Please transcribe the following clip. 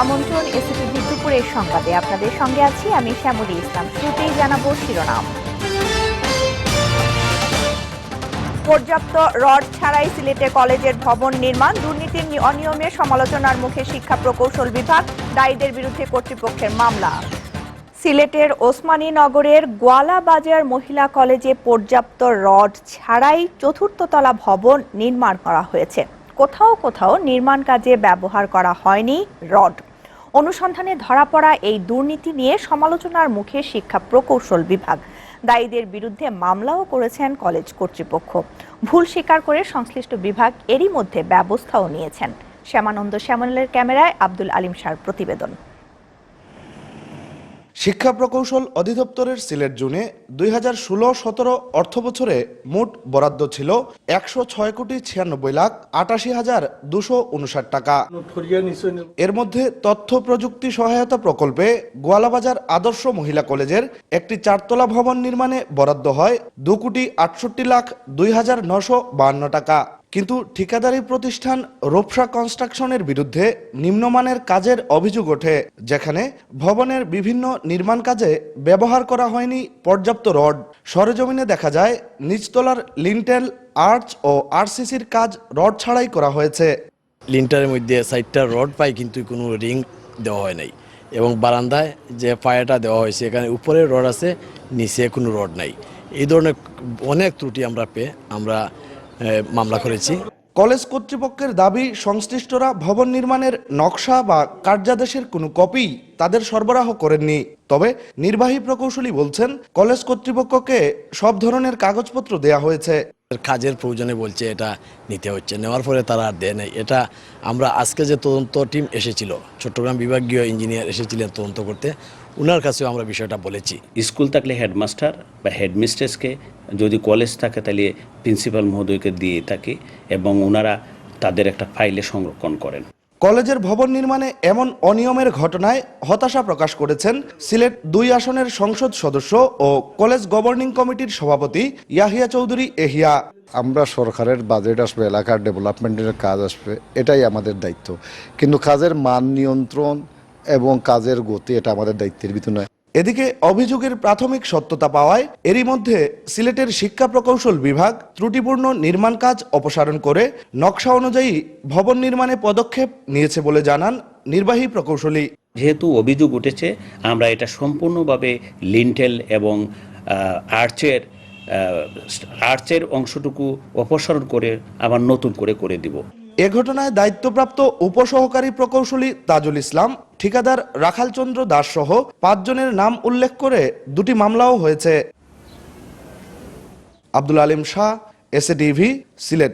আমন্ত্রণ এসিটিভি দুপুরের সংবাদে। আপনাদের সঙ্গে আছি আমি শ্যামলী ইসলাম। শুরুতেই জানাবো শিরোনাম। পর্যাপ্ত রড ছাড়াই সিলেটে কলেজের ভবন নির্মাণ, দুর্নীতির অনিয়মের সমালোচনার মুখে শিক্ষা প্রকৌশল বিভাগ, দায়ীদের বিরুদ্ধে কর্তৃপক্ষের মামলা। সিলেটের ওসমানী নগরের গোয়ালাবাজার মহিলা কলেজে পর্যাপ্ত রড ছাড়াই চতুর্থ তলা ভবন নির্মাণ করা হয়েছে। কোথাও কোথাও নির্মাণ কাজে ব্যবহার করা হয়নি রড। অনুসন্ধানে ধরা পড়া এই দুর্নীতি নিয়ে সমালোচনার মুখে শিক্ষা প্রকৌশল বিভাগ, দায়ীদের বিরুদ্ধে মামলাও করেছেন কলেজ কর্তৃপক্ষ। ভুল স্বীকার করে সংশ্লিষ্ট বিভাগ এরই মধ্যে ব্যবস্থাও নিয়েছেন। শ্যামানন্দ শ্যামলের ক্যামেরায় আব্দুল আলিম শাহর প্রতিবেদন। শিক্ষা প্রকৌশল অধিদপ্তরের সিলেট জোনে 2016-17 অর্থবছরে মোট বরাদ্দ ছিল 106,96,88,259 টাকা। এর মধ্যে তথ্য প্রযুক্তি সহায়তা প্রকল্পে গোয়ালাবাজার আদর্শ মহিলা কলেজের একটি 4তলা ভবন নির্মাণে বরাদ্দ হয় 2,68,02,952 টাকা। কিন্তু ঠিকাদারি প্রতিষ্ঠান রূপসা কনস্ট্রাকশনের বিরুদ্ধে নিম্নমানের কাজের অভিযোগ ওঠে, যেখানে ভবনের বিভিন্ন নির্মাণ কাজে ব্যবহার করা হয়নি পর্যাপ্ত রড। সরেজমিনে দেখা যায় নিচতলার লিন্টেল, আর্চ ও আরসিসির কাজ রড ছাড়াই করা হয়েছে। লিন্টারের মধ্যে 4টা রড পাই, কিন্তু কোনো রিং দেওয়া হয় নাই, এবং বারান্দায় যে পায়াটা দেওয়া হয়েছে এখানে উপরে রড আছে, নিচে কোনো রড নাই। এই ধরনের অনেক ত্রুটি আমরা পেয়ে আমরা মামলা করেছি। কলেজ কর্তৃপক্ষের দাবি, সংশ্লিষ্টরা ভবন নির্মাণের নকশা বা কার্যাদেশের কোনো কপি তাদের সরবরাহ করেননি। তবে নির্বাহী প্রকৌশলী বলছেন, কলেজ কর্তৃপক্ষকে সব ধরনের কাগজপত্র দেয়া হয়েছে। কাজের প্রয়োজনে বলছে এটা নিতে হচ্ছে, নেওয়ার পরে তারা আর দেয় নাই। এটা আমরা আজকে যে তদন্ত টিম এসেছিল, চট্টগ্রাম বিভাগীয় ইঞ্জিনিয়ার এসেছিলেন তদন্ত করতে, ওনার কাছেও আমরা বিষয়টা বলেছি। স্কুল থাকলে হেডমাস্টার বা হেডমিস্ট্রেসকে, যদি কলেজ থাকে তাহলে প্রিন্সিপাল মহোদয়কে দিয়ে থাকে, এবং ওনারা তাদের একটা ফাইলে সংরক্ষণ করেন। কলেজের ভবন নির্মাণে এমন অনিয়মের ঘটনায় হতাশা প্রকাশ করেছেন সিলেট 2 আসনের সংসদ সদস্য ও কলেজ গভর্নিং কমিটির সভাপতি ইয়াহিয়া চৌধুরী এহিয়া। আমরা সরকারের বাজেট আসবে, এলাকার ডেভেলপমেন্টের কাজ আসবে, এটাই আমাদের দায়িত্ব, কিন্তু কাজের মান নিয়ন্ত্রণ এবং কাজের গতি এটা আমাদের দায়িত্বের ভিতর নয়। এদিকে অভিযোগের প্রাথমিক সত্যতা পাওয়ায় এরই মধ্যে সিলেটের শিক্ষা প্রকৌশল বিভাগ ত্রুটিপূর্ণ নির্মাণ কাজ অপসারণ করে নকশা অনুযায়ী ভবন নির্মাণে পদক্ষেপ নিয়েছে বলে জানান নির্বাহী প্রকৌশলী। যেহেতু অভিযোগ উঠেছে, আমরা এটা সম্পূর্ণভাবে লিন্টেল এবং আর্চের অংশটুকু অপসারণ করে আবার নতুন করে দিব। এ ঘটনায় দায়িত্বপ্রাপ্ত উপসহকারী প্রকৌশলী তাজুল ইসলাম, ঠিকাদার রাখালচন্দ্র দাস সহ 5 জনের নাম উল্লেখ করে 2টি মামলাও হয়েছে। আব্দুল আলিম শাহ, এসএটিভি, সিলেট।